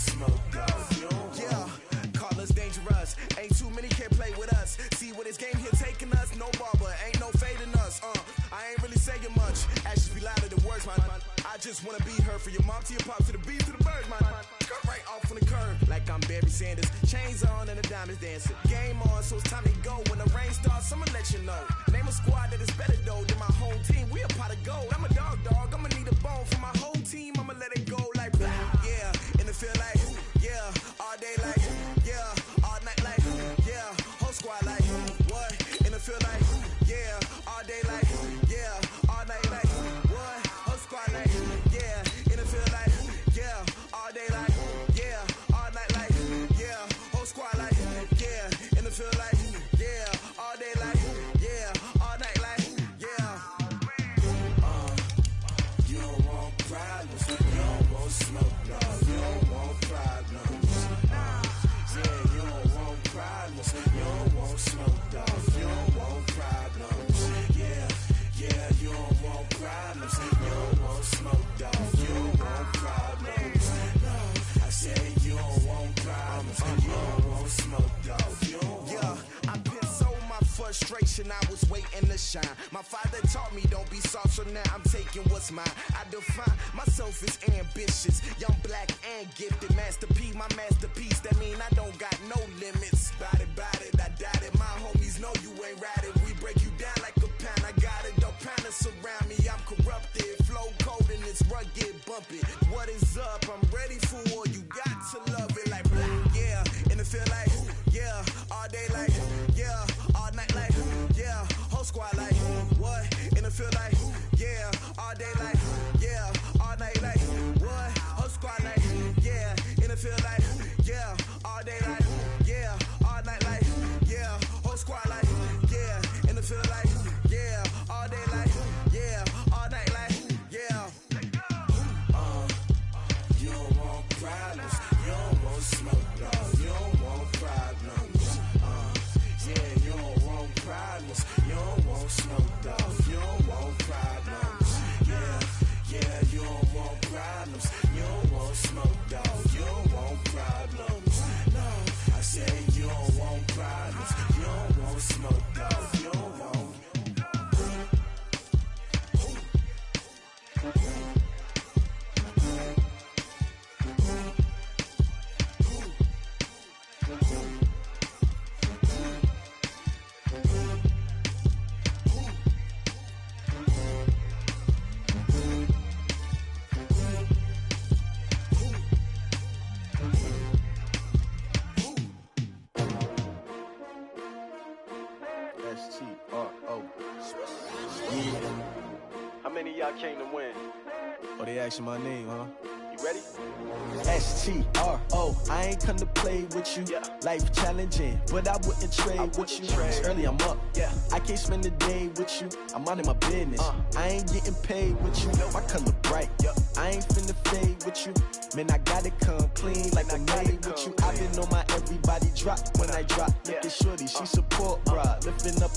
smoke though. You don't Yeah, call us dangerous. Ain't too many can play with us. See where this game here taking us. No barber, ain't no fading us. I ain't really saying much. Actions be louder than words, man. I just wanna be heard. For your mom to your pop to the beat to the birds, man. Cut right off on the curb, like I'm Barry Sanders. Chains on and the diamonds dancing. Game on, so it's time to go. When the rain starts, I'ma let you know. Name a squad that is better though than my home team. We a pot of gold. I'm a dog. I'ma need a bone for my whole team. I'ma let it go like blah. Yeah, and it feel like yeah, all day like yeah, all night like yeah, whole squad like what? And it feel like yeah, all day like yeah, all night like what? Whole squad like yeah, and it feel like yeah, all day like yeah, all night like yeah, whole squad like yeah, and it feel like yeah, all day like yeah, all night like yeah. You don't want problems, you don't want smoke, no. You don't want problems. Yeah, you don't want problems, you don't want smoke, dog. You don't want problems. Yeah, you don't want problems, you don't want smoke, dog. You don't want problems. No, I said you don't want problems, you don't want smoke, dog. You don't want. Yeah, I've been so my frustration, I was waiting to shine. My father taught me don't be soft, so now I'm taking what's mine. I define myself as ambitious, young, black, and gifted. Master P, my masterpiece, that mean I don't got no limits. Bout it, I doubt it. My homies know you ain't ratted. We break you down like a pound. I got it, don't pound to surround me. I'm corrupted, flow cold and it's rugged, bumpy. What is up? I'm ready for war. You got to love it like blah. Yeah, and it feel like yeah, all day like yeah, all night like yeah, whole squad like what? And it feel like yeah, all day like yeah, all night like what? Whole squad like yeah, and it feel like yeah, all day like yeah, all night like yeah, whole squad like yeah, and it feel like yeah, all day like yeah, all night like yeah. You don't want problems, you don't want smoke, dog. You don't want problems. Yeah, you don't want problems, you don't want smoke, dog. You don't want problems. Yeah, you don't want problems, you don't want smoke, dog. You don't want problems. No, I said you don't want problems, you don't want smoke, dog. You don't want. STRO. How many of y'all came to win? Oh, they asking my name, huh? You ready? STRO, I ain't come to play with you. Yeah. Life challenging, but I wouldn't trade with you. It's early, I'm up. Yeah. I can't spend the day with you. I'm minding my business. I ain't getting paid with you. My color bright. Yep. I ain't finna fade with you. Man, I gotta come clean like I'm made with you. I've been on my everybody drop when I drop. Look at shorty, she support, bruh. Lifting up.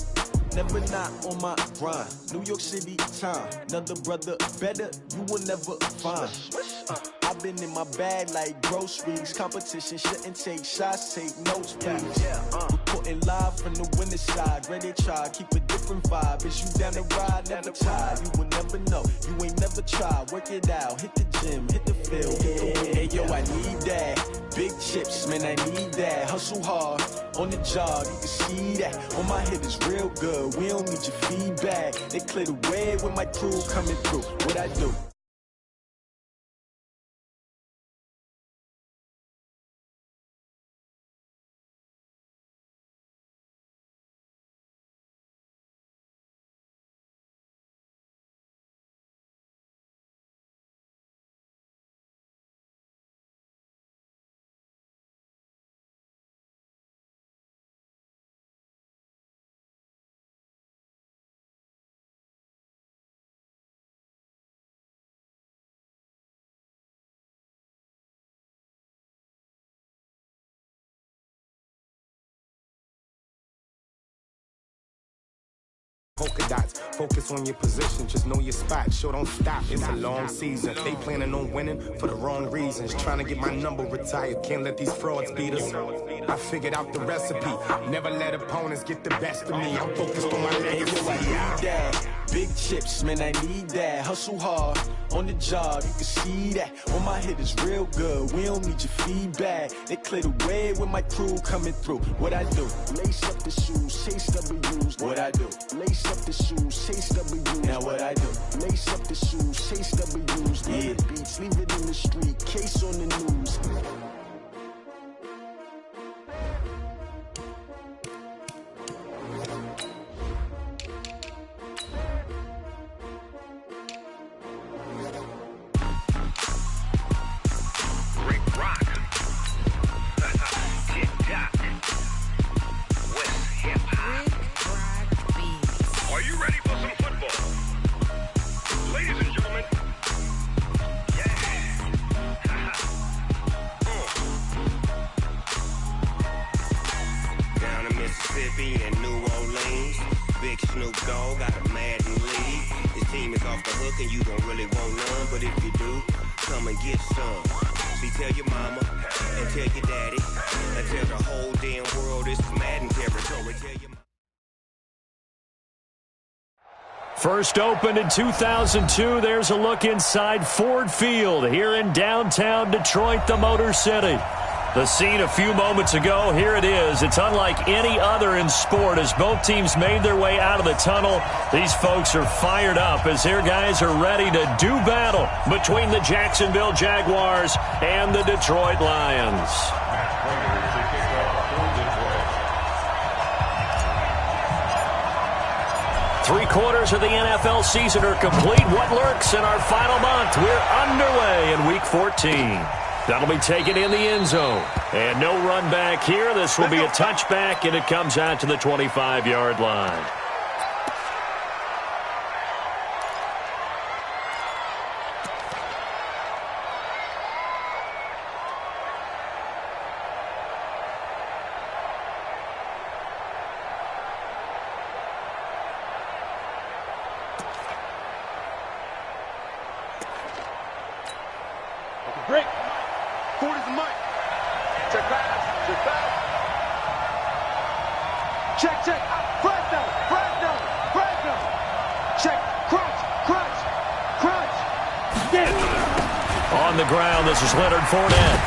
Never not on my grind. New York City time. Another brother better, you will never find. I've been in my bag like groceries. Competition shouldn't take shots, take notes, please. Reporting live from the winter side. Ready to try, keep a different vibe. Is you down the ride, never tired. You will never know, you ain't never tried. Work it out, hit the gym, hit the field. Hey yo, I need that. Big chips, man, I need that. Hustle hard, on the job, you can see that. On my head is real good, we don't need your feedback. They clear the way with my crew coming through. What I do? Polka dots, focus on your position, just know your spot, sure don't stop, it's a long season. They planning on winning for the wrong reasons, trying to get my number retired, can't let these frauds beat us. I figured out the recipe, never let opponents get the best of me, I'm focused on my legacy. Big chips, man, I need that. Hustle hard on the job, you can see that. On my hit is real good, we don't need your feedback. They clear the way with my crew coming through. What I do? Lace up the shoes, chase W's. What I do? Lace up the shoes, chase W's. Now what I do? Lace up the shoes, chase W's. Yeah, beats, leave it in the street, case on the news. And New Orleans, Big Snoop Dogg got a Madden league. His team is off the hook and you don't really want none, but if you do, come and get some. See, tell your mama and tell your daddy and tell the whole damn world this is Madden territory. Tell your First opened in 2002, there's a look inside Ford Field here in downtown Detroit, the Motor City. The scene a few moments ago, here it is. It's unlike any other in sport as both teams made their way out of the tunnel. These folks are fired up as their guys are ready to do battle between the Jacksonville Jaguars and the Detroit Lions. Three-quarters of the NFL season are complete. What lurks in our final month? We're underway in Week 14. That'll be taken in the end zone. And no run back here. This will be a touchback, and it comes out to the 25-yard line. Break. 40's the mic. Check pass. Check pass. Check, check. Flag down. Flag down. Flag down. Check. Crunch. Crunch. Crunch. On the ground, this is Leonard Fournette.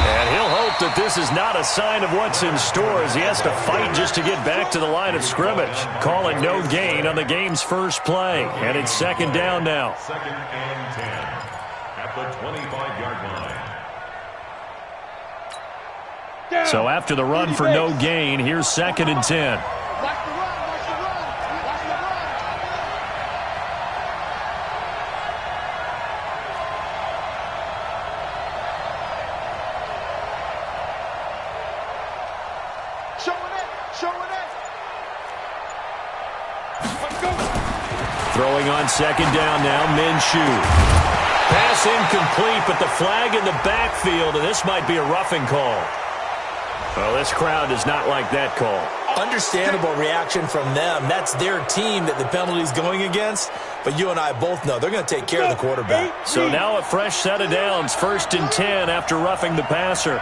And he'll hope that this is not a sign of what's in store as he has to fight just to get back to the line of scrimmage. Calling no gain on the game's first play. And it's second down now. Second and 10 at the 25-yard line. So after the run for no gain, here's second and 10. Throwing on second down now, Minshew. Pass incomplete, but the flag in the backfield, and this might be a roughing call. Well, this crowd does not like that call. Understandable reaction from them. That's their team that the penalty's going against. But you and I both know they're going to take care of the quarterback. So now a fresh set of downs, first and 10 after roughing the passer.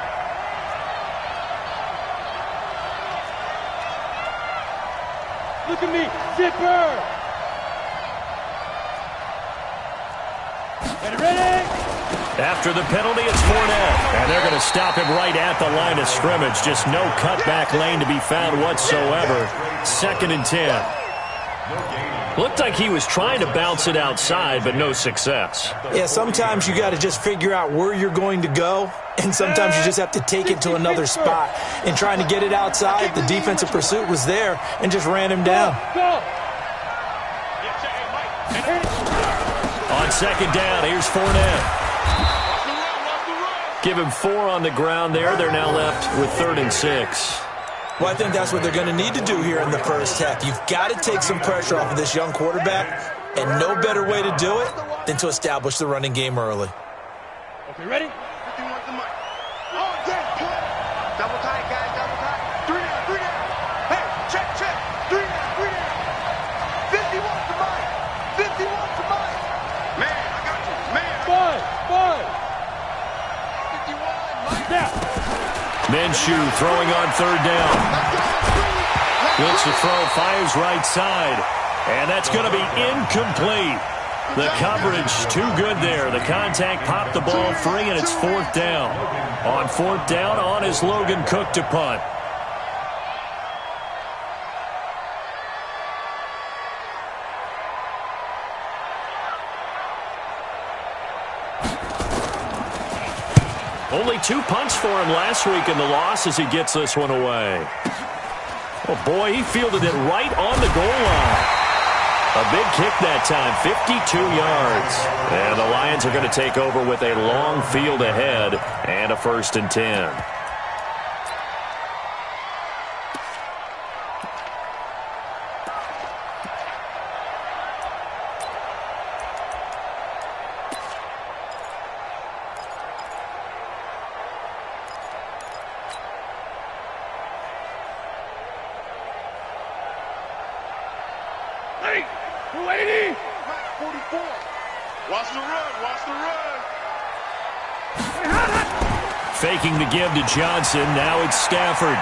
Look at me, zipper. Ready? After the penalty, it's Fournette. And they're going to stop him right at the line of scrimmage. Just no cutback lane to be found whatsoever. Second and 10. Looked like he was trying to bounce it outside, but no success. Yeah, sometimes you got to just figure out where you're going to go, and sometimes you just have to take it to another spot. And trying to get it outside, the defensive pursuit was there and just ran him down. On second down, here's Fournette. Give him 4 on the ground there. They're now left with 3rd and 6. Well, I think that's what they're going to need to do here in the first half. You've got to take some pressure off of this young quarterback, and no better way to do it than to establish the running game early. Okay, ready? Double tight, guys, double tight. 3 down, 3 down. Hey, check, check. 3 down, 3 down. Minshew throwing on third down. Looks to throw, fires right side. And that's going to be incomplete. The coverage too good there. The contact popped the ball free, and it's fourth down. On fourth down, on is Logan Cook to punt. Only 2 punts for him last week in the loss as he gets this one away. Oh, boy, he fielded it right on the goal line. A big kick that time, 52 yards. And the Lions are going to take over with a long field ahead and a 1st and 10. Faking the give to Johnson. Now it's Stafford.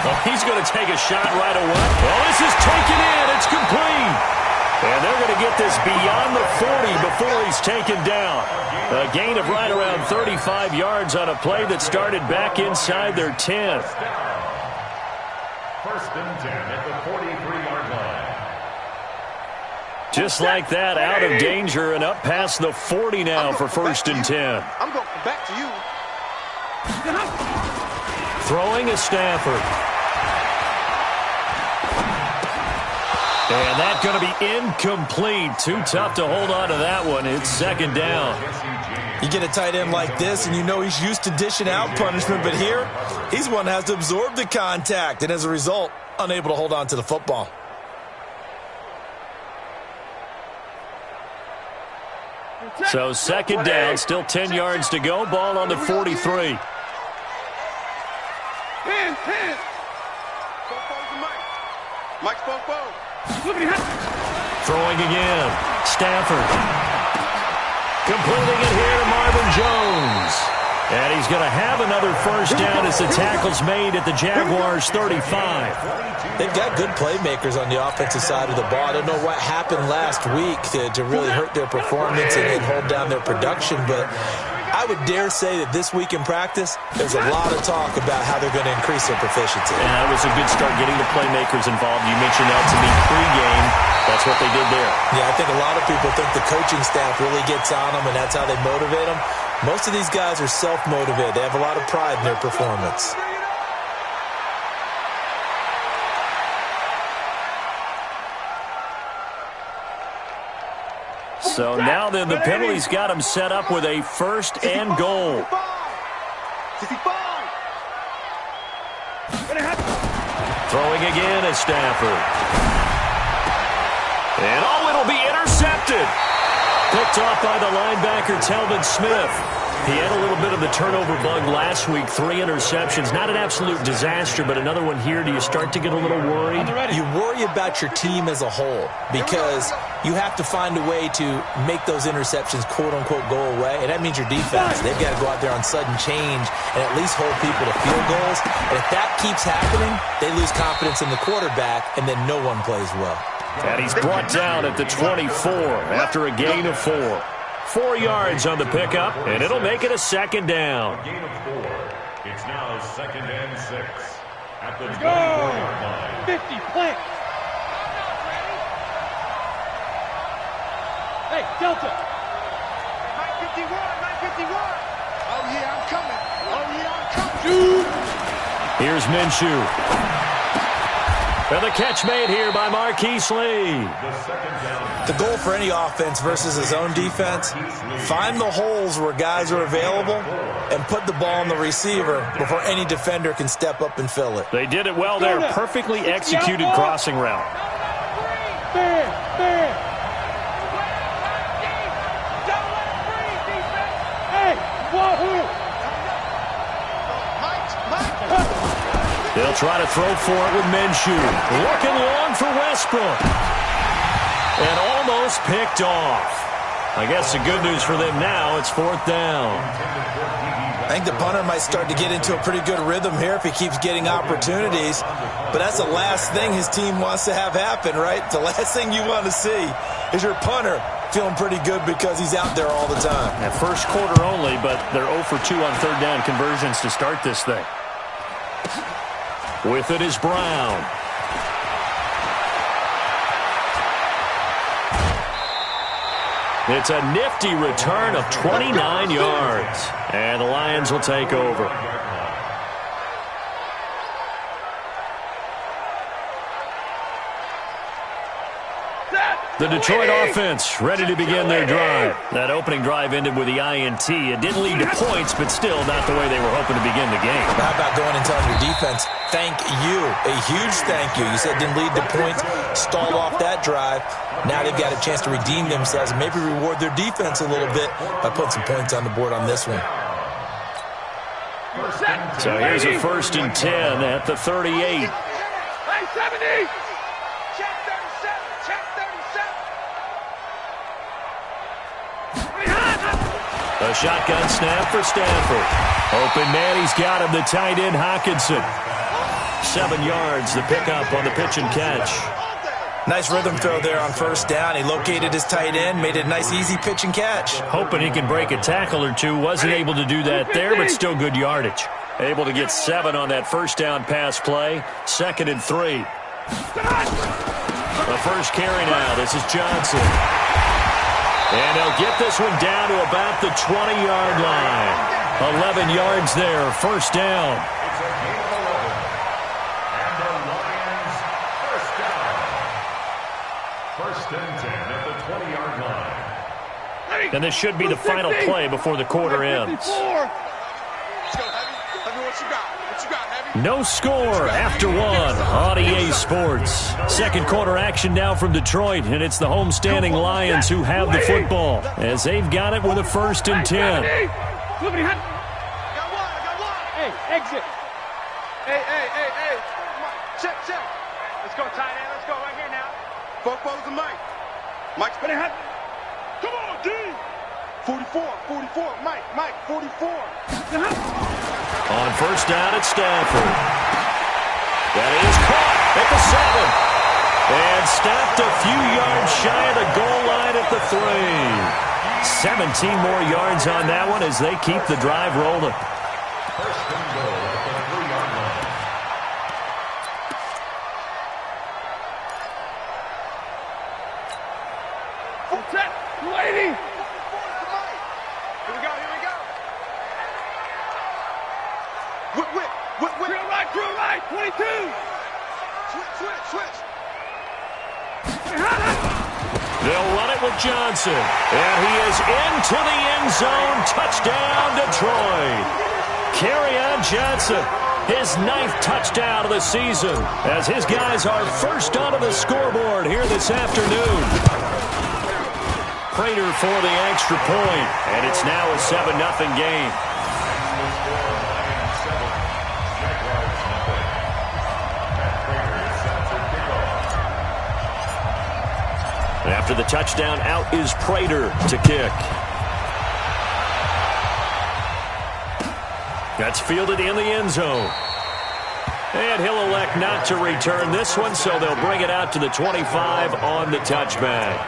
Well, he's going to take a shot right away. Well, this is taken in. It's complete. And they're going to get this beyond the 40 before he's taken down. A gain of right around 35 yards on a play that started back inside their 10th. 1st and 10 at the 43-yard line. Just like that, out of danger and up past the 40 now for 1st and 10. I'm going back to you. Throwing is Stafford. And that's going to be incomplete. Too tough to hold on to that one. It's 2nd down. You get a tight end like this, and you know he's used to dishing out punishment, but here, he's one that has to absorb the contact, and as a result, unable to hold on to the football. So 2nd down, still 10 yards to go. Ball on the 43. Hands. Mike. Throwing again. Stafford. Completing it here to Marvin Jones. And he's going to have another 1st down as the tackle's made at the Jaguars' 35. They've got good playmakers on the offensive side of the ball. I don't know what happened last week to really hurt their performance and hold down their production, but I would dare say that this week in practice, there's a lot of talk about how they're going to increase their proficiency. And that was a good start getting the playmakers involved. You mentioned that to me pregame. That's what they did there. Yeah, I think a lot of people think the coaching staff really gets on them, and that's how they motivate them. Most of these guys are self-motivated. They have a lot of pride in their performance. So now then the penalty's got him set up with a 1st and goal. Throwing again is Stafford. And it'll be intercepted. Picked off by the linebacker, Telvin Smith. He had a little bit of the turnover bug last week, 3 interceptions. Not an absolute disaster, but another one here. Do you start to get a little worried? You worry about your team as a whole because you have to find a way to make those interceptions, quote-unquote, go away, and that means your defense. They've got to go out there on sudden change and at least hold people to field goals. And if that keeps happening, they lose confidence in the quarterback, and then no one plays well. And he's brought down at the 24 after a gain of 4. 4 yards on the pickup, and it'll make it a 2nd down. A gain of 4. It's now 2nd and 6 at the 24-yard line. 50, plant. Hey, Delta. 951. Oh, yeah, I'm coming. Here's Minshew. And the catch made here by Marquise Lee. The goal for any offense versus his own defense, find the holes where guys are available and put the ball on the receiver before any defender can step up and fill it. They did it well there. Perfectly executed crossing route. They'll try to throw for it with Minshew. Looking long for Westbrook. And almost picked off. I guess the good news for them now, it's 4th down. I think the punter might start to get into a pretty good rhythm here if he keeps getting opportunities. But that's the last thing his team wants to have happen, right? The last thing you want to see is your punter feeling pretty good because he's out there all the time. At first quarter only, but they're 0 for 2 on 3rd down conversions to start this thing. With it is Brown. It's a nifty return of 29 yards. And the Lions will take over. The Detroit offense ready to begin their drive. That opening drive ended with the INT. It didn't lead to points, but still not the way they were hoping to begin the game. How about going and telling your defense, thank you, a huge thank you. You said didn't lead to points, stalled off that drive. Now they've got a chance to redeem themselves and maybe reward their defense a little bit by putting some points on the board on this one. So here's a 1st and 10 at the 38. Hey, 70! Check 37, check 37. A shotgun snap for Stanford. Open man, he's got him, the tight end Hockenson. 7 yards, the pickup on the pitch and catch. Nice rhythm throw there on 1st down. He located his tight end, made it a nice, easy pitch and catch. Hoping he can break a tackle or two. Wasn't able to do that there, but still good yardage. Able to get 7 on that 1st down pass play. 2nd and 3. The first carry now. This is Johnson. And he'll get this one down to about the 20-yard line. 11 yards there, 1st down. And this should be the final play before the quarter ends. No score after 1 on EA Sports. 2nd quarter action now from Detroit, and it's the homestanding Lions who have the football as they've got it with a 1st and 10. Hey, exit. Hey. Check. Let's go, tight end. Let's go right here now. Both and Mike. Mike's better hat. Come on, D. 44, Mike, 44. On 1st down at Stanford. That is caught at the 7. And stopped a few yards shy of the goal line at the 3. 17 more yards on that one as they keep the drive rolling. First and goal at the 3-yard line. Lady. Here we go. Whip. Drill right, 22. Switch. They'll run it with Johnson. And he is into the end zone. Touchdown, Detroit. Kerryon Johnson, his 9th touchdown of the season, as his guys are first onto the scoreboard here this afternoon. Prater for the extra point, and it's now a 7-0 game. After the touchdown, out is Prater to kick. That's fielded in the end zone. And he'll elect not to return this one, so they'll bring it out to the 25 on the touchback.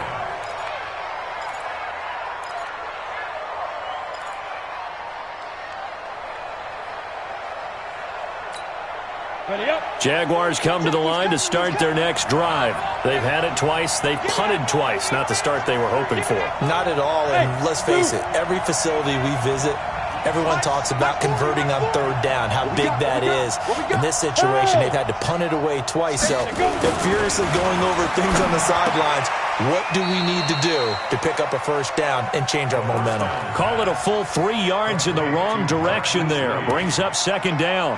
Jaguars come to the line to start their next drive. They've had it twice. They've punted twice. Not the start they were hoping for. Not at all, and let's face it, every facility we visit, everyone talks about converting on 3rd down, how big that is. In this situation, they've had to punt it away twice, so they're furiously going over things on the sidelines. What do we need to do to pick up a 1st down and change our momentum? Call it a full 3 yards in the wrong direction there. Brings up 2nd down.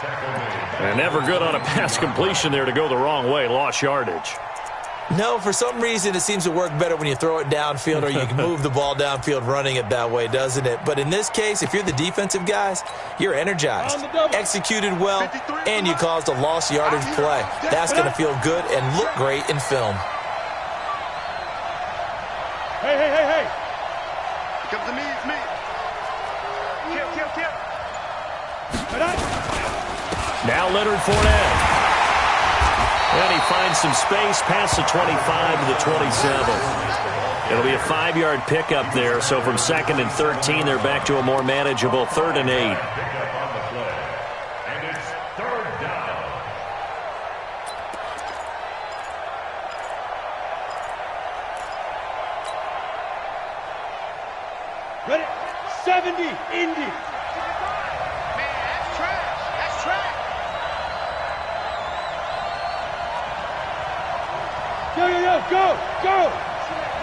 And never good on a pass completion there to go the wrong way. Lost yardage. No, for some reason it seems to work better when you throw it downfield or you can move the ball downfield running it that way, doesn't it? But in this case, if you're the defensive guys, you're energized, executed well, and you caused a lost yardage play. That's going to feel good and look great in film. Hey. Comes to me, it's me. Kill. Now Leonard Fournette. And he finds some space past the 25 to the 27. It'll be a 5-yard pickup there. So from 2nd and 13, they're back to a more manageable 3rd and 8. And it's 3rd down. Ready? 70, Indy. Man, that's trash. That's trash. Yo, go.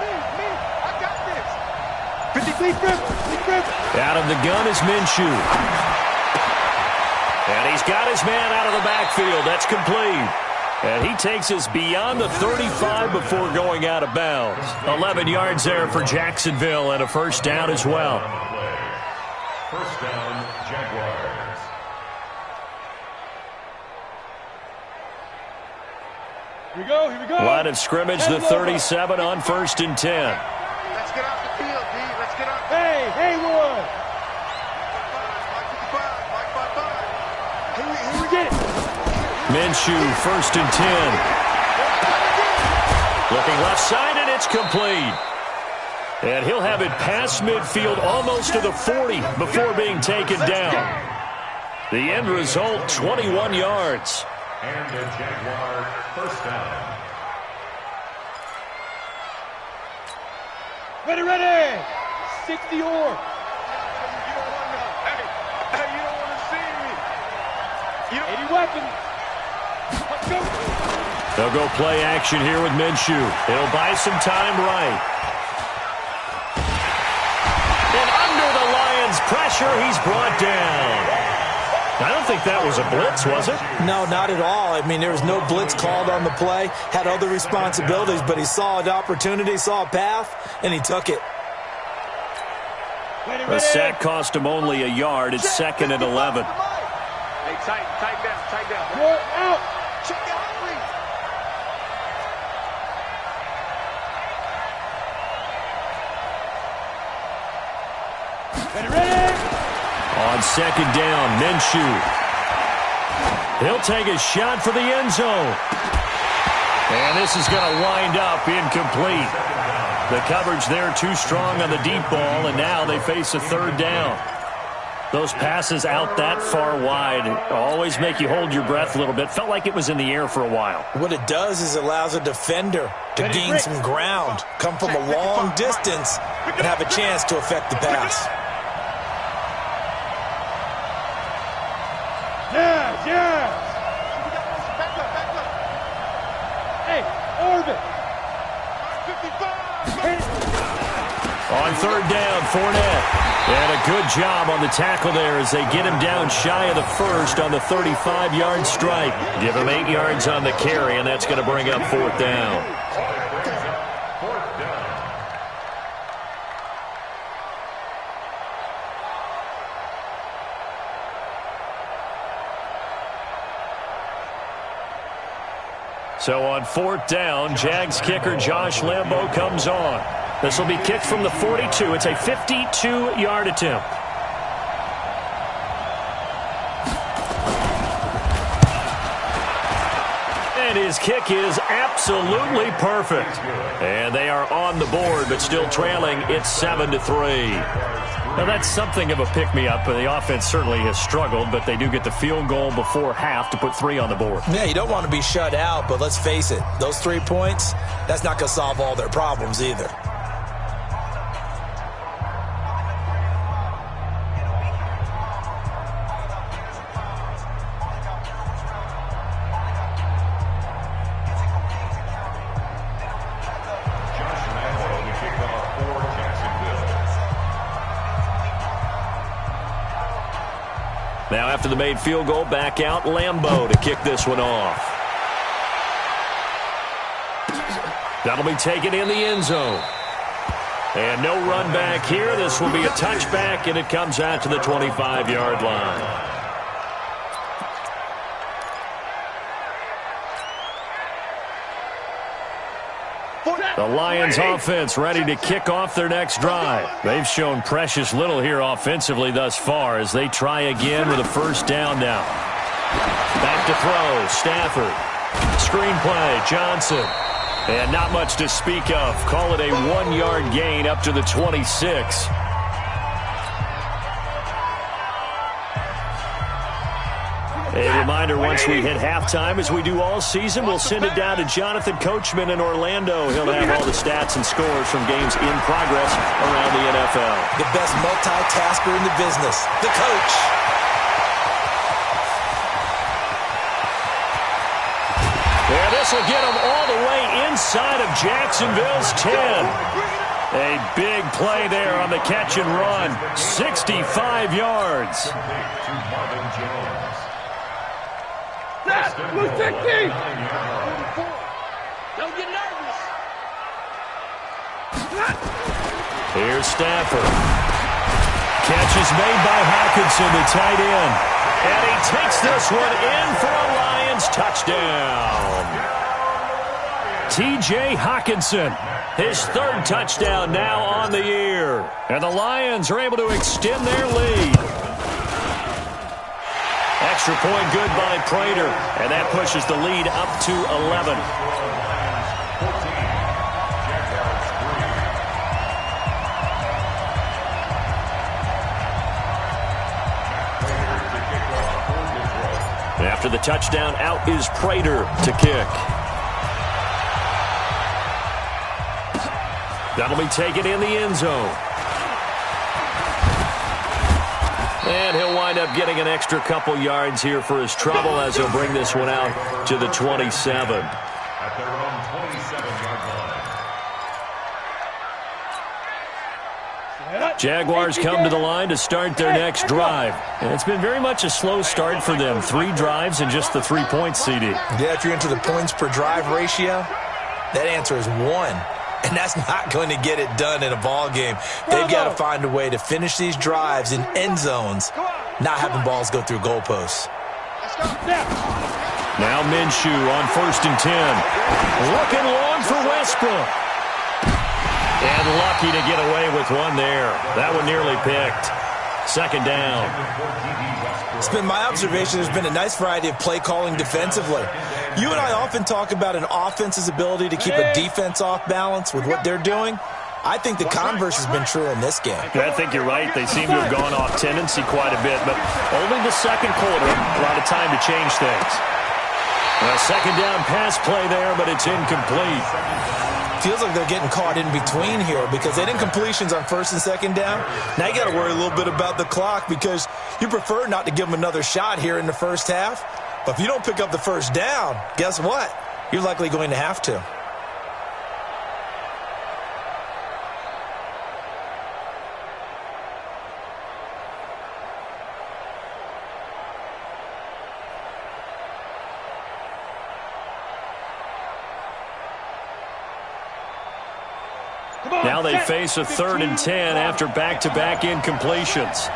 Me. I got this. 50, Cliff. Out of the gun is Minshew. And he's got his man out of the backfield. That's complete. And he takes us beyond the 35 before going out of bounds. 11 yards there for Jacksonville and a 1st down as well. 1st down, Jaguars. Here we go. Line of scrimmage, the 37 on 1st and 10. Let's get off the field, D. Let's get off. Hey, Haywood. Here we get it. Minshew, 1st and 10. Looking left side, and it's complete. And he'll have it past midfield almost to the 40 before being taken down. The end result, 21 yards. And the Jaguar 1st down. Ready. 60 or. Hey, you don't want to see me. 80 weapons. Let's go. They'll go play action here with Minshew. It'll buy some time right. And under the Lions' pressure, he's brought down. I don't think that was a blitz, was it? No, not at all. I mean, there was no blitz called on the play. Had other responsibilities, but he saw an opportunity, saw a path, and he took it. A sack cost him only a yard. It's 2nd and 11. Hey, tight down. You're out. Check out, please. Ready. On 2nd down, Minshew. He'll take a shot for the end zone. And this is going to wind up incomplete. The coverage there too strong on the deep ball, and now they face a 3rd down. Those passes out that far wide always make you hold your breath a little bit. Felt like it was in the air for a while. What it does is it allows a defender to gain some ground, come from a long distance, and have a chance to affect the pass. Yeah. Hey, orbit. 55. On 3rd down, Fournette. And a good job on the tackle there as they get him down shy of the 1st on the 35-yard strike. Give him 8 yards on the carry, and that's going to bring up 4th down. So on 4th down, Jags kicker Josh Lambo comes on. This will be kicked from the 42. It's a 52-yard attempt. And his kick is absolutely perfect. And they are on the board, but still trailing. It's 7-3. Now, that's something of a pick-me-up. The offense certainly has struggled, but they do get the field goal before half to put 3 on the board. Yeah, you don't want to be shut out, but let's face it. Those 3 points, that's not going to solve all their problems either. Now after the made field goal, back out Lambo to kick this one off. That'll be taken in the end zone. And no run back here. This will be a touchback, and it comes out to the 25-yard line. The Lions offense ready to kick off their next drive. They've shown precious little here offensively thus far as they try again with a first down now. Back to throw, Stafford. Screenplay, Johnson. And not much to speak of. Call it a 1-yard gain up to the 26. A reminder, once we hit halftime, as we do all season, we'll send it down to Jonathan Coachman in Orlando. He'll have all the stats and scores from games in progress around the NFL. The best multitasker in the business, the coach. Yeah, this will get them all the way inside of Jacksonville's 10. A big play there on the catch and run. 65 yards. Blue 60! Don't get nervous. Here's Stafford. Catch is made by Hockenson, the tight end. And he takes this one in for a Lions touchdown. T.J. Hockenson, his 3rd touchdown now on the year. And the Lions are able to extend their lead. Extra point good by Prater, and that pushes the lead up to 11. After the touchdown, out is Prater to kick. That'll be taken in the end zone. And he'll wind up getting an extra couple yards here for his trouble as he'll bring this one out to the 27. At their own 27-yard line. Jaguars come to the line to start their next drive. And it's been very much a slow start for them. 3 drives and just the 3 points, CD. Yeah, if you're into the points per drive ratio, that answer is 1. And that's not going to get it done in a ball game. They've got to find a way to finish these drives in end zones, not having balls go through goalposts. Now Minshew on 1st and 10. Looking long for Westbrook. And lucky to get away with one there. That one nearly picked. 2nd down. It's been my observation there's been a nice variety of play calling defensively. You and I often talk about an offense's ability to keep a defense off balance with what they're doing. I think the converse has been true in this game. Yeah, I think you're right. They seem to have gone off tendency quite a bit, but only the 2nd quarter. A lot of time to change things. A 2nd down pass play there, but it's incomplete. Feels like they're getting caught in between here because they didn't completions on 1st and 2nd down. Now you got to worry a little bit about the clock because you prefer not to give them another shot here in the first half. But if you don't pick up the 1st down, guess what? You're likely going to have to. Now they face a 3rd and 10 after back-to-back incompletions.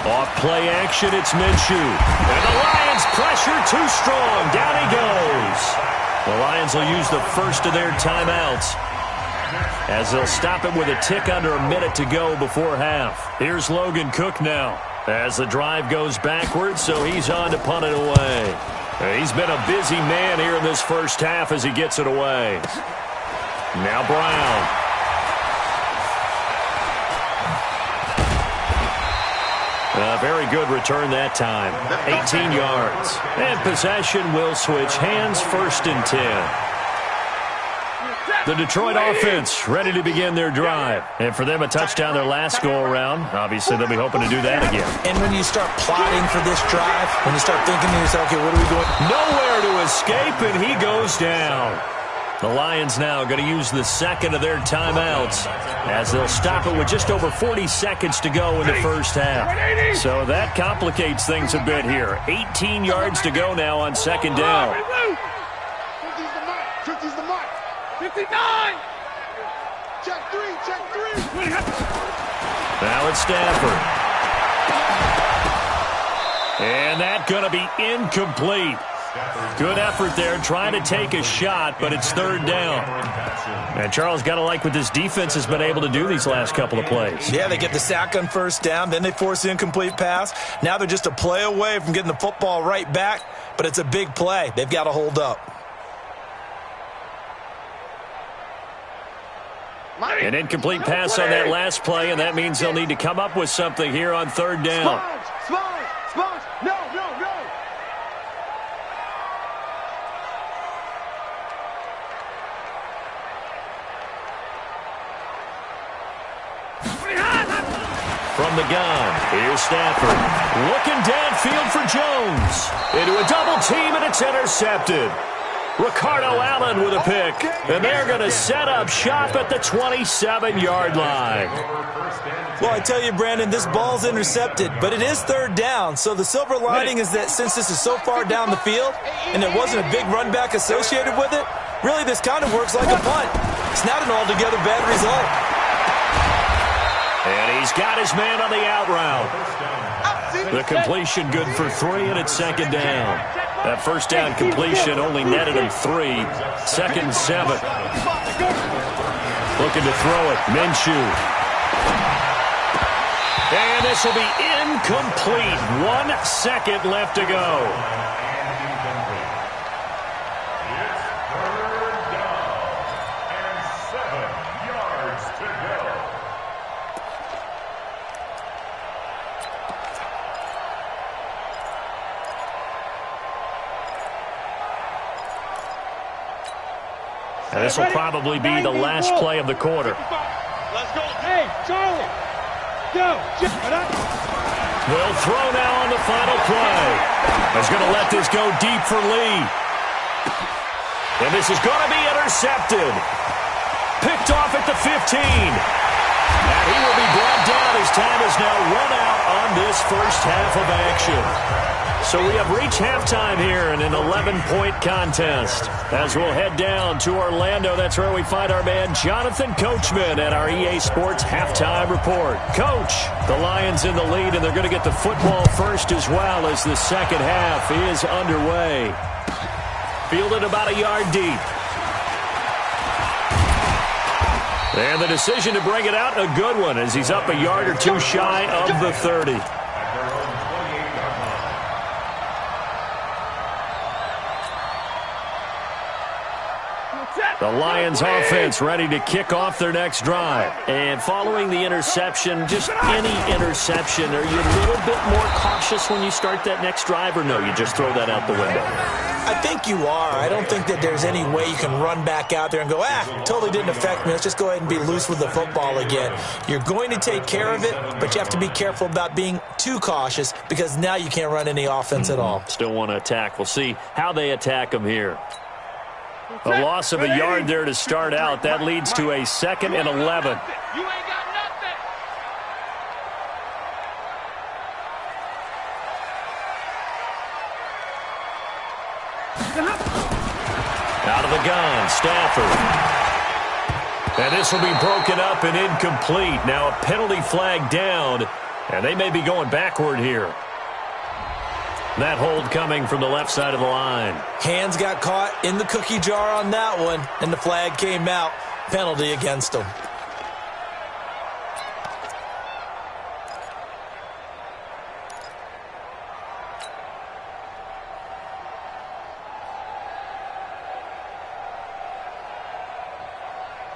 Off play action, it's Minshew. And the Lions pressure too strong. Down he goes. The Lions will use the first of their timeouts as they'll stop it with a tick under a minute to go before half. Here's Logan Cook now as the drive goes backwards, so he's on to punt it away. He's been a busy man here in this first half as he gets it away. Now Brown. A very good return that time. 18 yards. And possession will switch hands, 1st and 10. The Detroit offense ready to begin their drive. And for them, a touchdown their last go-around. Obviously, they'll be hoping to do that again. And when you start plotting for this drive, when you start thinking to yourself, okay, what are we doing? Nowhere to escape, and he goes down. The Lions now going to use the 2nd of their timeouts as they'll stop it with just over 40 seconds to go in the first half. So that complicates things a bit here. 18 yards to go now on 2nd down. 50's the mark. 59! Check 3. Now it's Stafford. And that going to be incomplete. Good effort there, trying to take a shot, but it's third down. And Charles, got to like what this defense has been able to do these last couple of plays. Yeah, they get the sack on first down, then they force the incomplete pass. Now they're just a play away from getting the football right back, but it's a big play. They've got to hold up. An incomplete pass on that last play, and that means they'll need to come up with something here on third down. Sponge! No! From the gun, here's Stafford. Looking downfield for Jones. Into a double team, and it's intercepted. Ricardo Allen with a pick. And they're going to set up shop at the 27-yard line. Well, I tell you, Brandon, this ball's intercepted, but it is third down. So the silver lining is that since this is so far down the field and there wasn't a big run back associated with it, really this kind of works like a punt. It's not an altogether bad result. And he's got his man on the out route. The completion good for 3, and it's second down. That first down completion only netted him 3. Second and 7. Looking to throw it. Minshew. And this will be incomplete. 1 second left to go. And this will probably be the last play of the quarter. Let's go. Hey, Charlie. Go. They'll throw now on the final play. He's going to let this go deep for Lee. And this is going to be intercepted. Picked off at the 15. And he will be brought down as time is now run out on this first half of action. So we have reached halftime here in an 11-point contest. As we'll head down to Orlando, that's where we find our man Jonathan Coachman at our EA Sports Halftime Report. Coach, the Lions in the lead, and they're going to get the football first as well as the second half is underway. Fielded about a yard deep. And the decision to bring it out, a good one, as he's up a yard or two shy of the 30. The Lions offense ready to kick off their next drive. And following the interception, just any interception, are you a little bit more cautious when you start that next drive, or no, you just throw that out the window? I think you are. I don't think that there's any way you can run back out there and go, totally didn't affect me. Let's just go ahead and be loose with the football again. You're going to take care of it, but you have to be careful about being too cautious because now you can't run any offense at all. Still want to attack. We'll see how they attack them here. A loss of a yard there to start out. That leads to a 2nd and 11. You ain't got nothing. Out of the gun, Stafford. And this will be broken up and incomplete. Now a penalty flag down, and they may be going backward here. That hold coming from the left side of the line. Hands got caught in the cookie jar on that one, and the flag came out. Penalty against them.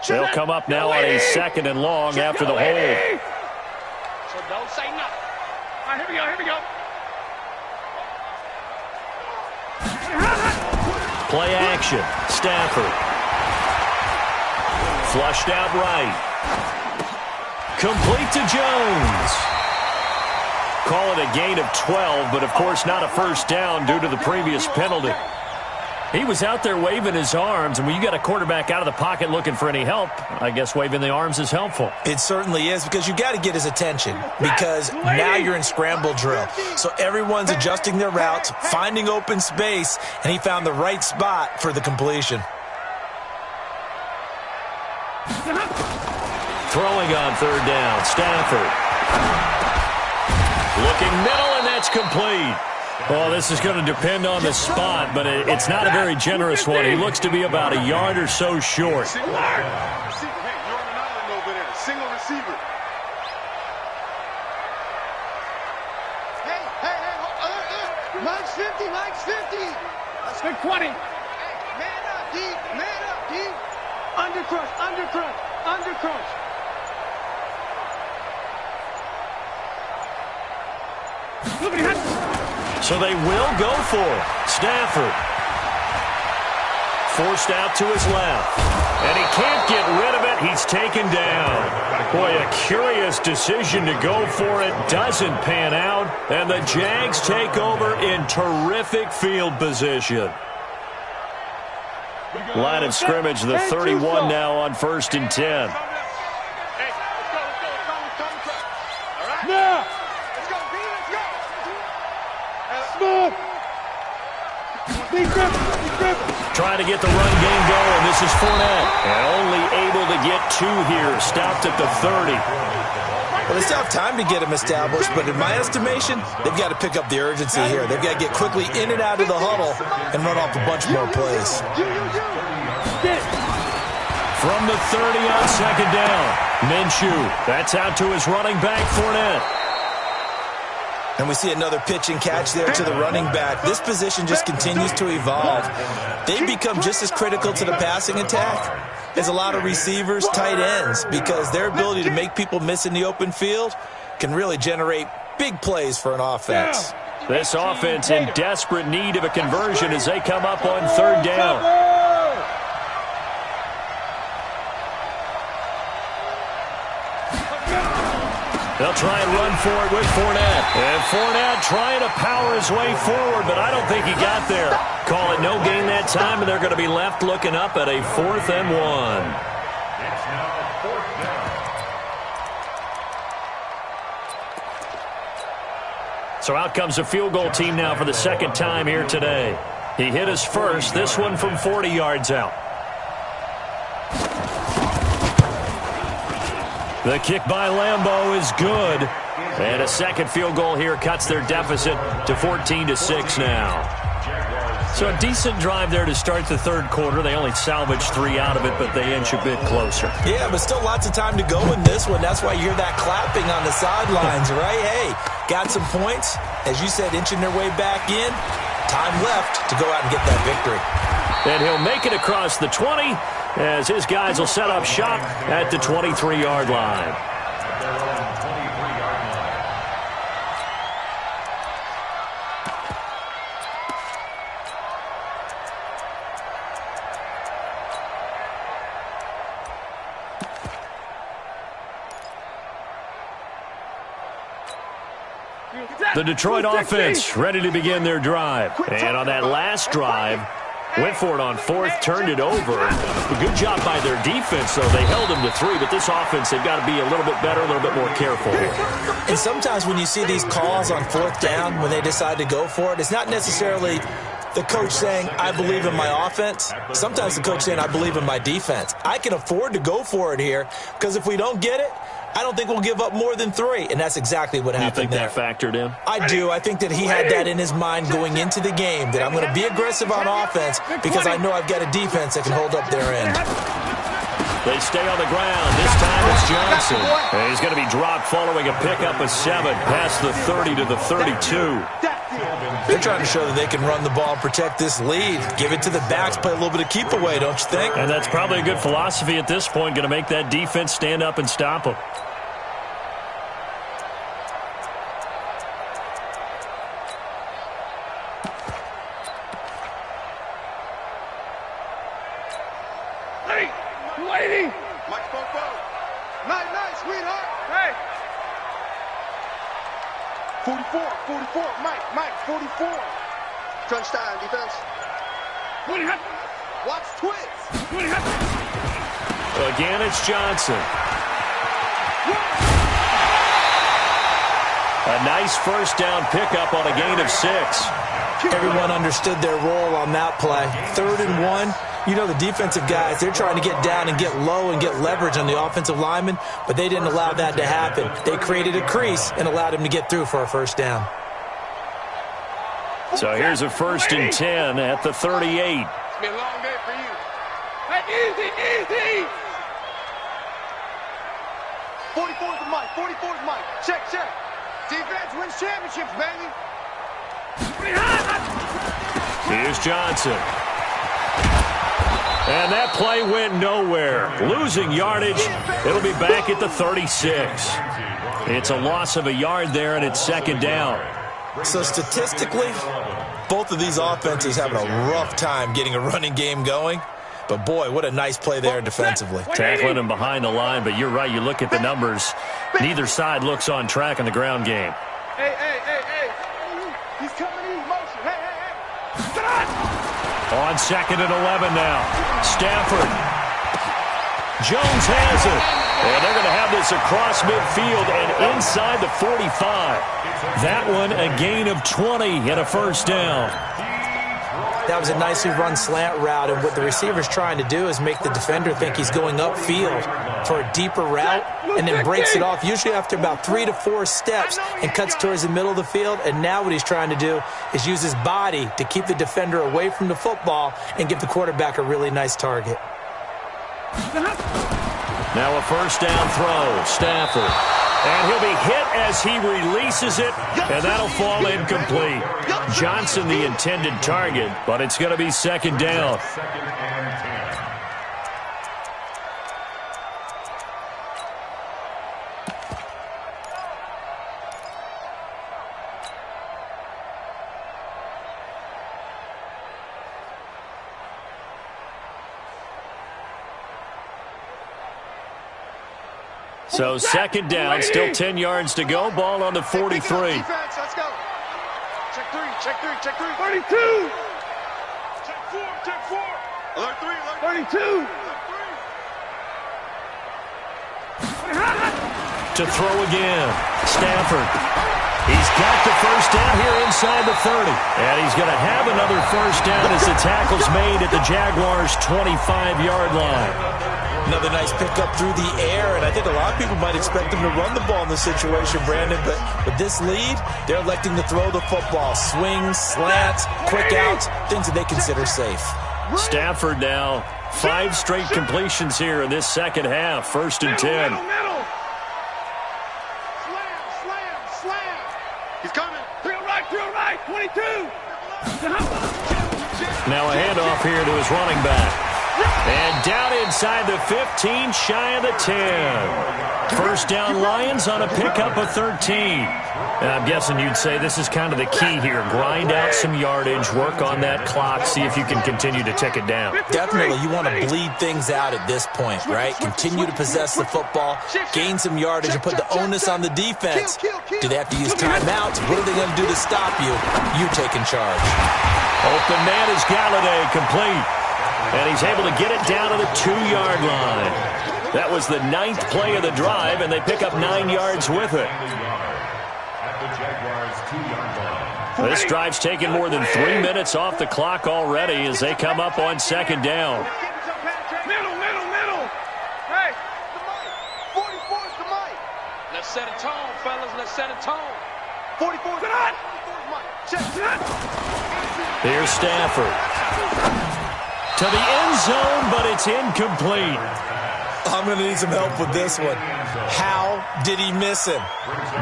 They'll come up now on a 2nd and long after the hold. So don't say nothing. All right, here we go. Play action. Stafford. Flushed out right. Complete to Jones. Call it a gain of 12, but of course not a first down due to the previous penalty. He was out there waving his arms, and when you got a quarterback out of the pocket looking for any help, I guess waving the arms is helpful. It certainly is, because you got to get his attention, because now you're in scramble drill. So everyone's adjusting their routes, finding open space, and he found the right spot for the completion. Throwing on third down, Stafford. Looking middle, and that's complete. Well, this is going to depend on the spot, but it's not a very generous one. He looks to be about a yard or so short. Hey, you're on an island over there. Single receiver. Hey. Mike's 50, Mike's 50. That's good 20. Hey, man up, D. Under crunch. Look at him. So they will go for it. Stafford. Forced out to his left. And he can't get rid of it. He's taken down. Boy, a curious decision to go for it. Doesn't pan out. And the Jags take over in terrific field position. Line of scrimmage, the 31 now on 1st and 10. Hey, let's go. All right? Now. Let's go, B. Let's go. Big grip. Trying to get the run game going. This is Fournette. And only able to get 2 here. Stopped at the 30. Well, they still have time to get him established, but in my estimation, they've got to pick up the urgency here. They've got to get quickly in and out of the huddle and run off a bunch more plays. From the 30 on 2nd down. Minshew. That's out to his running back, Fournette. And we see another pitch and catch there to the running back. This position just continues to evolve. They become just as critical to the passing attack as a lot of receivers, tight ends, because their ability to make people miss in the open field can really generate big plays for an offense. This offense in desperate need of a conversion as they come up on 3rd down. They'll try and run for it with Fournette. And Fournette trying to power his way forward, but I don't think he got there. Call it no gain that time, and they're going to be left looking up at a 4th and 1. It's now 4th down. So out comes a field goal team now for the 2nd time here today. He hit his first, this one from 40 yards out. The kick by Lambeau is good. And a second field goal here cuts their deficit to 14-6 now. So a decent drive there to start the 3rd quarter. They only salvaged 3 out of it, but they inch a bit closer. Yeah, but still lots of time to go in this one. That's why you hear that clapping on the sidelines, right? Hey, got some points. As you said, inching their way back in. Time left to go out and get that victory. And he'll make it across the 20 as his guys will set up shop at the 23-yard line. The Detroit offense ready to begin their drive. And on that last drive, went for it on 4th, turned it over. A good job by their defense, though. They held them to 3, but this offense, they've got to be a little bit better, a little bit more careful here. And sometimes when you see these calls on 4th down, when they decide to go for it, it's not necessarily the coach saying, I believe in my offense. Sometimes the coach saying, I believe in my defense. I can afford to go for it here because if we don't get it, I don't think we'll give up more than 3, and that's exactly what happened there. You think that factored in? I do. I think that he had that in his mind going into the game, that I'm going to be aggressive on offense because I know I've got a defense that can hold up their end. They stay on the ground. This time it's Johnson. And he's going to be dropped following a pickup of 7 past the 30 to the 32. They're trying to show that they can run the ball and protect this lead. Give it to the backs, play a little bit of keep away, don't you think? And that's probably a good philosophy at this point, going to make that defense stand up and stop them. Lady! Mike Fofo. Night, sweetheart. Hey! 44, Mike, 44. Crunch time, defense. Watch twist. Again, it's Johnson. A nice first down pickup on a gain of 6. Everyone understood their role on that play. 3rd and 1. You know, the defensive guys, they're trying to get down and get low and get leverage on the offensive lineman, but they didn't allow that to happen. They created a crease and allowed him to get through for a first down. So here's a 1st and 10 at the 38. It's been a long day for you. Hey, easy. 44's the mic. 44's mic. Check. Defense wins championships, baby. Here's Johnson. And that play went nowhere. Losing yardage. It'll be back at the 36. It's a loss of a yard there, and it's 2nd down. So statistically, both of these offenses having a rough time getting a running game going. But, boy, what a nice play there defensively. Tackling him behind the line, but you're right. You look at the numbers. Neither side looks on track in the ground game. Hey. He's coming in motion. Hey. On 2nd and 11 now. Stafford. Jones has it. And they're going to have this across midfield and inside the 45. That one a gain of 20 and a 1st down. That was a nicely run slant route, and what the receiver's trying to do is make the defender think he's going upfield for a deeper route and then breaks it off, usually after about 3 to 4 steps, and cuts towards the middle of the field. And now what he's trying to do is use his body to keep the defender away from the football and give the quarterback a really nice target. Now a 1st down throw. Stafford. And he'll be hit as he releases it, and that'll fall incomplete. Johnson the intended target, but it's going to be 2nd down. So 2nd down, still 10 yards to go. Ball on the 43. Defense, let's go. Check three. 32. Check 4. Alert 3. 32. To throw again. Stafford. He's got the 1st down here inside the 30. And he's going to have another 1st down as the tackle's made at the Jaguars' 25-yard line. Another nice pickup through the air, and I think a lot of people might expect them to run the ball in this situation, Brandon, but with this lead, they're electing to throw the football. Swings, slants, quick outs, things that they consider safe. Stafford now, 5 straight completions here in this 2nd half, 1st and 10. Middle. Slam. He's coming. Real right, 22. Now a handoff here to his running back. And down inside the 15, shy of the 10. 1st down Lions on a pickup of 13. And I'm guessing you'd say this is kind of the key here. Grind out some yardage, work on that clock, see if you can continue to tick it down. Definitely, you want to bleed things out at this point, right? Continue to possess the football, gain some yardage, and put the onus on the defense. Do they have to use timeouts? What are they going to do to stop you? You taking charge. Open man is Galladay, complete. And he's able to get it down to the 2-yard line. That was the 9th play of the drive, and they pick up 9 yards with it. This drive's taken more than 3 minutes off the clock already as they come up on 2nd down. Middle. Hey, 44's the mic. Let's set a tone, fellas. Let's set a tone. 44's the mic. Check. Here's Stafford. To the end zone, but it's incomplete. I'm going to need some help with this one. How did he miss him?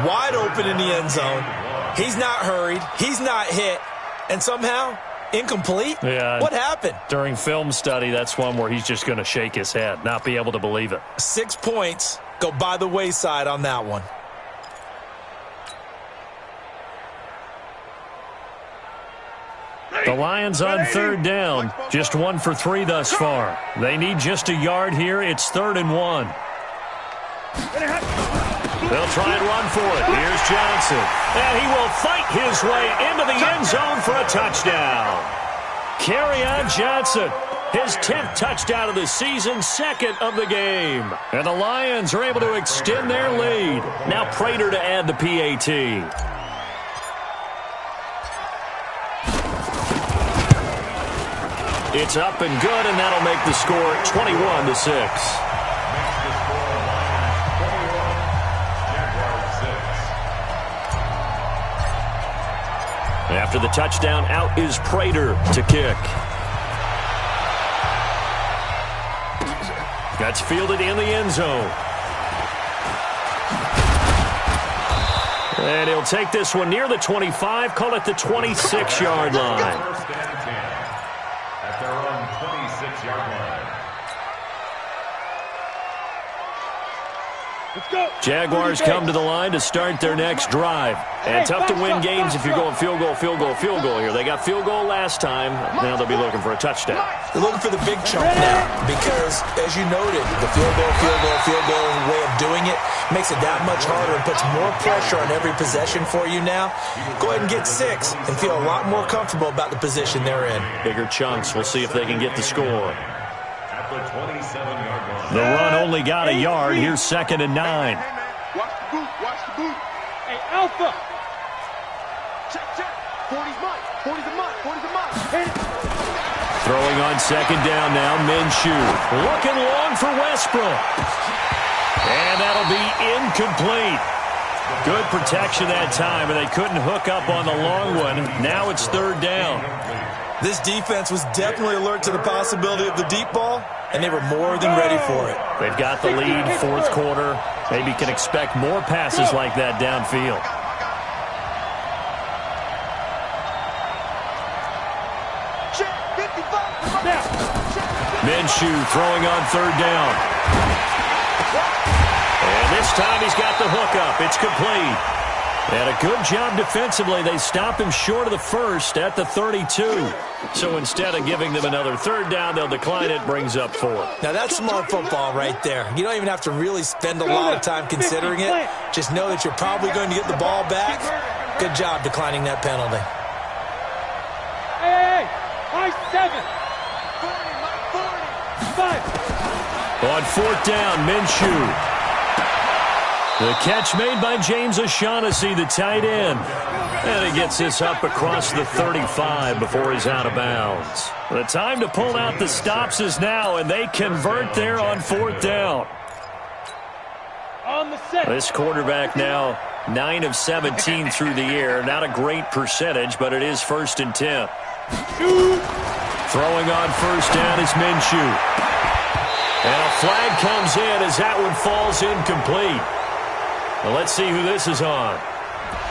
Wide open in the end zone. He's not hurried. He's not hit. And somehow, incomplete? Yeah. What happened? During film study, that's one where he's just going to shake his head, not be able to believe it. 6 points go by the wayside on that one. The Lions on 3rd down, just 1 for 3 thus far. They need just a yard here. It's 3rd and 1. They'll try and run for it. Here's Johnson. And he will fight his way into the end zone for a touchdown. Kerryon Johnson, his 10th touchdown of the season, 2nd of the game. And the Lions are able to extend their lead. Now Prater to add the PAT. It's up and good, and that'll make the score 21-6. After the touchdown, out is Prater to kick. That's fielded in the end zone. And he'll take this one near the 25, call it the 26-yard line. First and 10 at their own 26-yard line. Let's go. Jaguars come to the line to start their next drive. And tough to win games if you're going field goal here. They got field goal last time. Now they'll be looking for a touchdown. They're looking for the big chunk now because, as you noted, the field goal way of doing it makes it that much harder and puts more pressure on every possession for you now. Go ahead and get 6 and feel a lot more comfortable about the position they're in. Bigger chunks. We'll see if they can get the score. At the 27-yard line. The run only got a yard. Here's 2nd and 9. Watch the boot. Watch the boot. Hey, Alpha. Check. 40's mine. 40's a mine. 40's a mine. Hit it. Throwing on 2nd down now, Minshew. Looking long for Westbrook. And that'll be incomplete. Good protection that time, and they couldn't hook up on the long one. Now it's 3rd down. This defense was definitely alert to the possibility of the deep ball, and they were more than ready for it. They've got the lead, 4th quarter. Maybe can expect more passes like that downfield. Minshew throwing on 3rd down. And this time he's got the hookup. It's complete. And a good job defensively. They stop him short of the first at the 32. So instead of giving them another 3rd down, they'll decline it. Brings up 4. Now that's smart football right there. You don't even have to really spend a lot of time considering it. Just know that you're probably going to get the ball back. Good job declining that penalty. Hey, high 7. 40, 5. On 4th down, Minshew. The catch made by James O'Shaughnessy, the tight end. And he gets this up across the 35 before he's out of bounds. The time to pull out the stops is now, and they convert there on 4th down. On the set. This quarterback now 9 of 17 through the air. Not a great percentage, but it is 1st and 10. Throwing on 1st down is Minshew. And a flag comes in as that one falls incomplete. Well, let's see who this is on.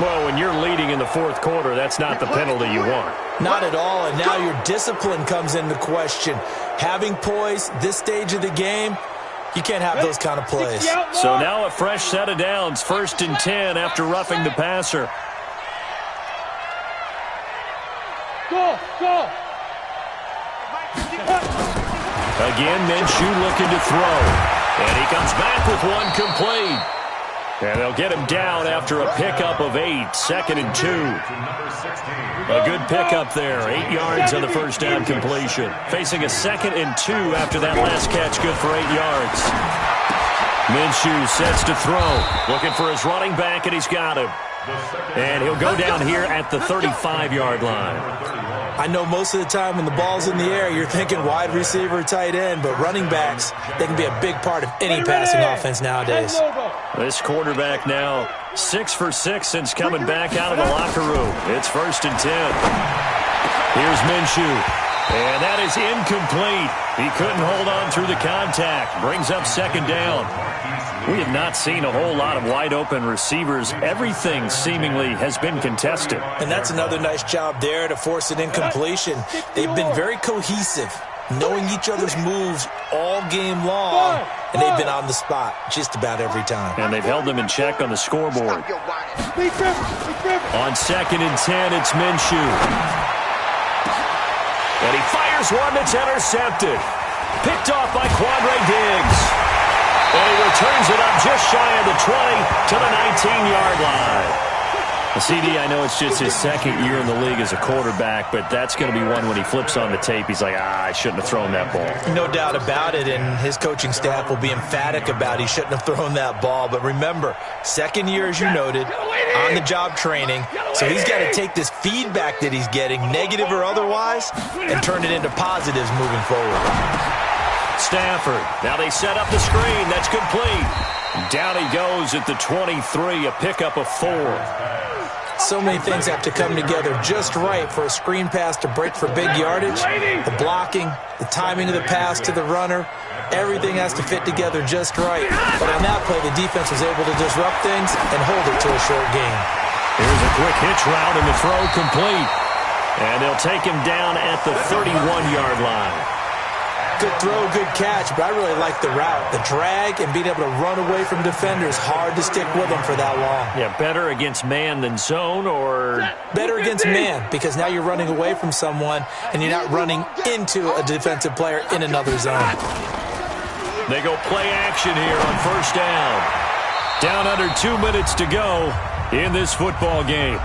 Well, when you're leading in the 4th quarter, that's not the penalty you want. Not at all, and now your discipline comes into question. Having poise this stage of the game, you can't have those kind of plays. So now a fresh set of downs, 1st and 10 after roughing the passer. Go. Again, Minshew looking to throw. And he comes back with one complete. And they'll get him down after a pickup of 8, 2nd and 2. A good pickup there, 8 yards on the 1st down completion. Facing a 2nd and 2 after that last catch, good for 8 yards. Minshew sets to throw, looking for his running back, and he's got him. And he'll go down here at the 35-yard line. I know most of the time when the ball's in the air, you're thinking wide receiver, tight end, but running backs, they can be a big part of any passing offense nowadays. This quarterback now 6 for 6 since coming back out of the locker room. It's 1st and 10. Here's Minshew. And that is incomplete. He couldn't hold on through the contact. Brings up 2nd down. We have not seen a whole lot of wide-open receivers. Everything seemingly has been contested. And that's another nice job there to force an incompletion. They've been very cohesive, knowing each other's moves all game long, and they've been on the spot just about every time. And they've held them in check on the scoreboard. On 2nd and 10, it's Minshew. And he fires one that's intercepted. Picked off by Quandre Diggs. And he returns it up just shy of the 20 to the 19-yard line. CD, I know it's just his 2nd year in the league as a quarterback, but that's going to be one when he flips on the tape, he's like, I shouldn't have thrown that ball. No doubt about it, and his coaching staff will be emphatic about he shouldn't have thrown that ball. But remember, 2nd year, as you noted, on-the-job training, so he's got to take this feedback that he's getting, negative or otherwise, and turn it into positives moving forward. Stafford. Now they set up the screen. That's complete. Down he goes at the 23, a pickup of 4. So many things have to come together just right for a screen pass to break for big yardage. The blocking, the timing of the pass to the runner, everything has to fit together just right. But on that play, the defense was able to disrupt things and hold it to a short gain. Here's a quick hitch route and the throw complete. And they'll take him down at the 31-yard line. Good throw, good catch, but I really like the route. The drag and being able to run away from defenders, hard to stick with them for that long. Yeah, better against man than zone, or? Better against man, because now you're running away from someone and you're not running into a defensive player in another zone. They go play action here on first down. Down under 2 minutes to go in this football game.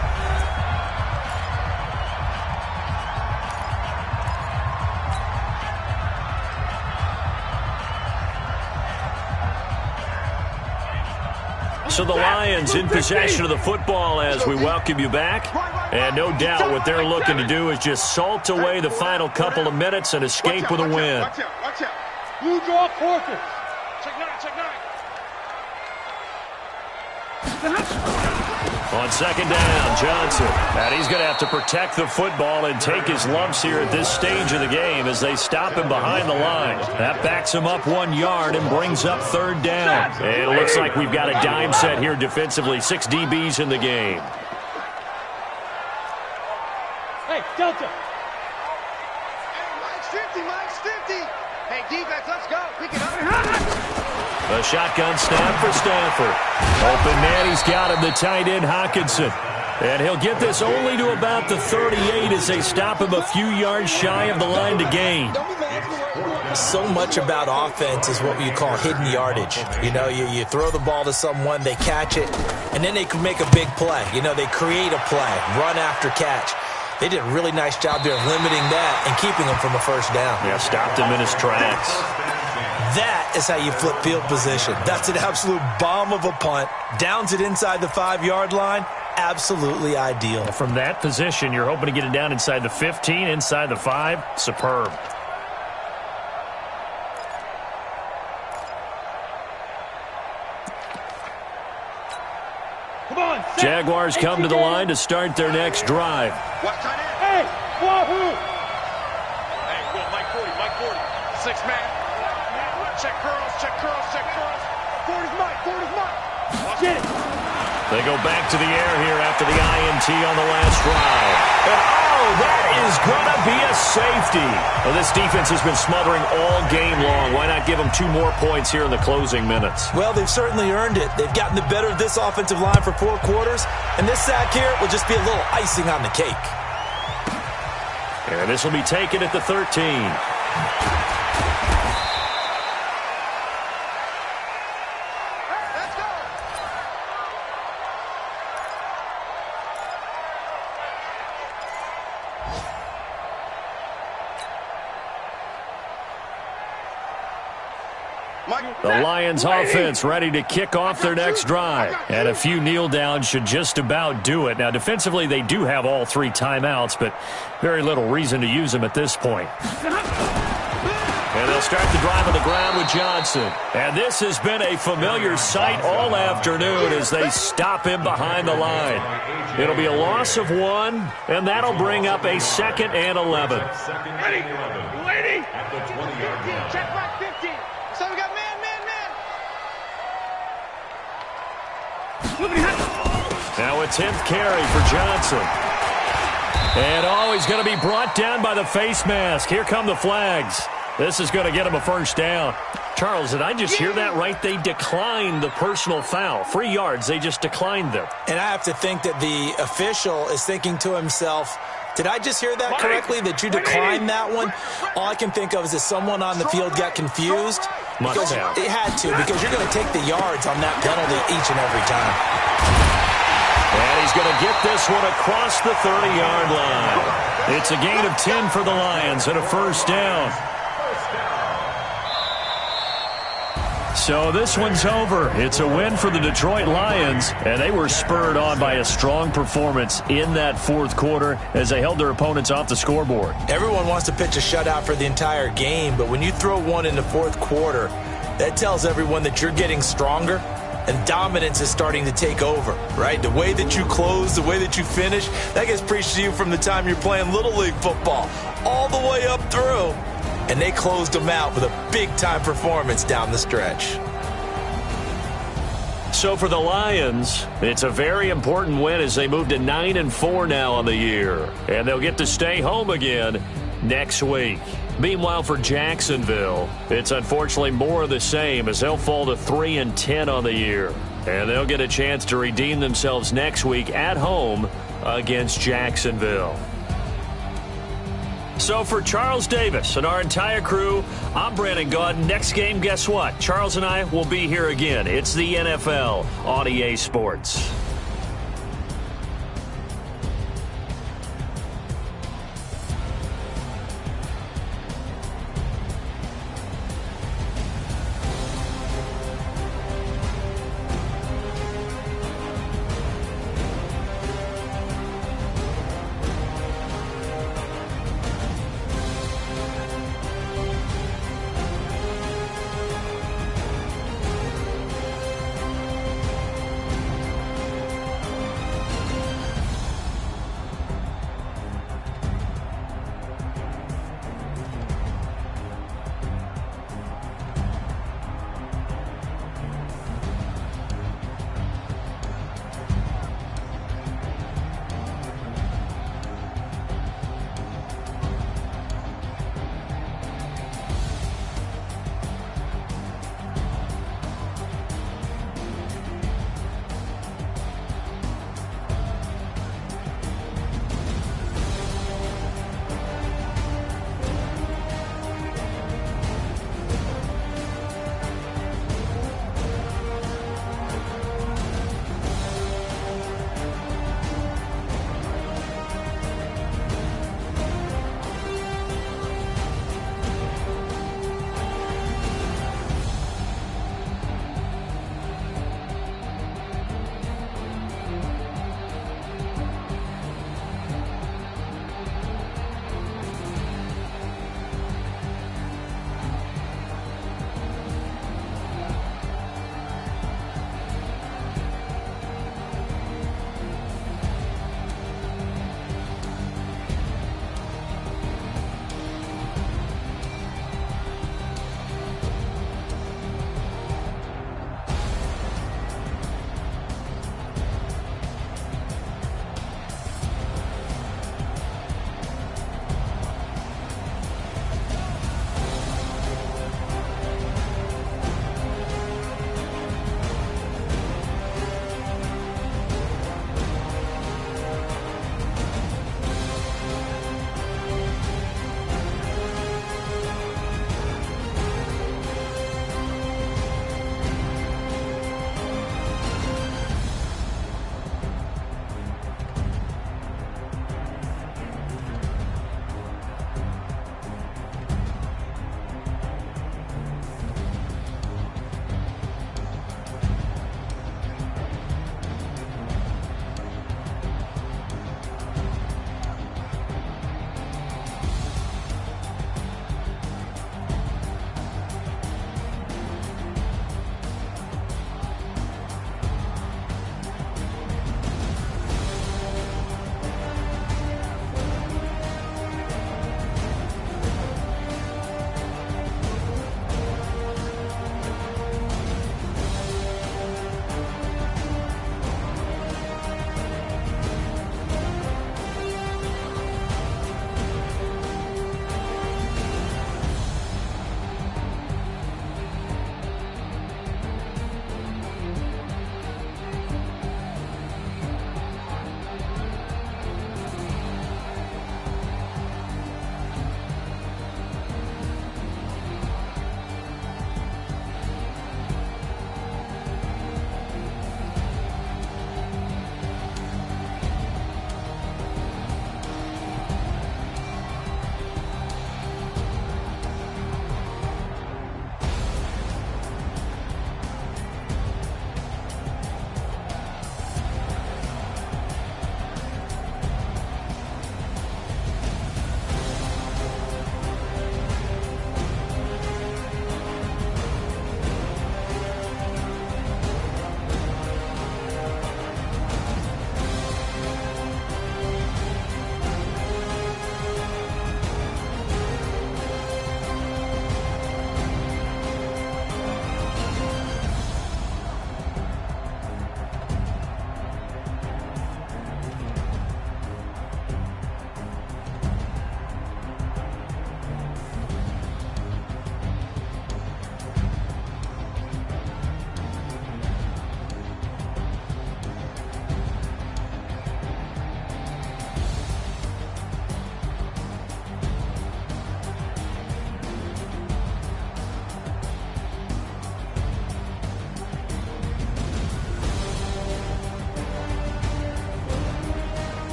So the Lions in possession of the football as we welcome you back. And no doubt what they're looking to do is just salt away the final couple of minutes and escape with a win. Watch out, watch out. Blue draw quarters. Check 9, check 9. On second down, Johnson. And he's going to have to protect the football and take his lumps here at this stage of the game as they stop him behind the line. That backs him up 1 yard and brings up third down. And it looks like we've got a dime set here defensively. 6 DBs in the game. Hey, Delta. Hey, Mike's 50, Mike's 50. Hey, defense, let's go. Pick it up. A shotgun snap for Stanford. Open man, he's got him, the tight end, Hawkinson. And he'll get this only to about the 38 as they stop him a few yards shy of the line to gain. So much about offense is what you call hidden yardage. You know, you throw the ball to someone, they catch it, and then they can make a big play. You know, they create a play, run after catch. They did a really nice job there of limiting that and keeping him from a first down. Yeah, stopped him in his tracks. That is how you flip field position. That's an absolute bomb of a punt. Downs it inside the 5-yard line. Absolutely ideal. From that position, you're hoping to get it down inside the 15, inside the 5. Superb. Come on, Jaguars come to the line to start their next drive. Hey, wahoo! Hey, go Mike 40, Mike 40. 6 man. Check curls, check curls, check curls. 40's Mike, 40's Mike. Get it. They go back to the air here after the INT on the last drive. And that is going to be a safety. Well, this defense has been smothering all game long. Why not give them 2 more points here in the closing minutes? Well, they've certainly earned it. They've gotten the better of this offensive line for 4 quarters, and this sack here will just be a little icing on the cake. And this will be taken at the 13. The Lions offense ready to kick off their next drive. And a few kneel downs should just about do it. Now, defensively, they do have all 3 timeouts, but very little reason to use them at this point. And they'll start the drive on the ground with Johnson. And this has been a familiar sight all afternoon as they stop him behind the line. It'll be a loss of 1, and that'll bring up a 2nd and 11. Ready? Ready? At the 20-yard line. Check back 50. So we got man. Now a 10th carry for Johnson. And he's going to be brought down by the face mask. Here come the flags. This is going to get him a first down. Charles, did I just hear that right? They declined the personal foul. 3 yards, they just declined them. And I have to think that the official is thinking to himself, did I just hear that correctly, that you declined that one? All I can think of is that someone on the field got confused. Because it had to, because you're going to take the yards on that penalty each and every time. And he's going to get this one across the 30-yard line. It's a gain of 10 for the Lions and a first down. So this one's over. It's a win for the Detroit Lions, and they were spurred on by a strong performance in that 4th quarter as they held their opponents off the scoreboard. Everyone wants to pitch a shutout for the entire game, but when you throw one in the 4th quarter, that tells everyone that you're getting stronger and dominance is starting to take over, right? The way that you close, the way that you finish, that gets preached to you from the time you're playing Little League football all the way up through. And they closed them out with a big-time performance down the stretch. So for the Lions, it's a very important win as they move to 9-4 now on the year. And they'll get to stay home again next week. Meanwhile, for Jacksonville, it's unfortunately more of the same as they'll fall to 3-10 on the year. And they'll get a chance to redeem themselves next week at home against Jacksonville. So for Charles Davis and our entire crew, I'm Brandon Gaud. Next game, guess what? Charles and I will be here again. It's the NFL on EA Sports.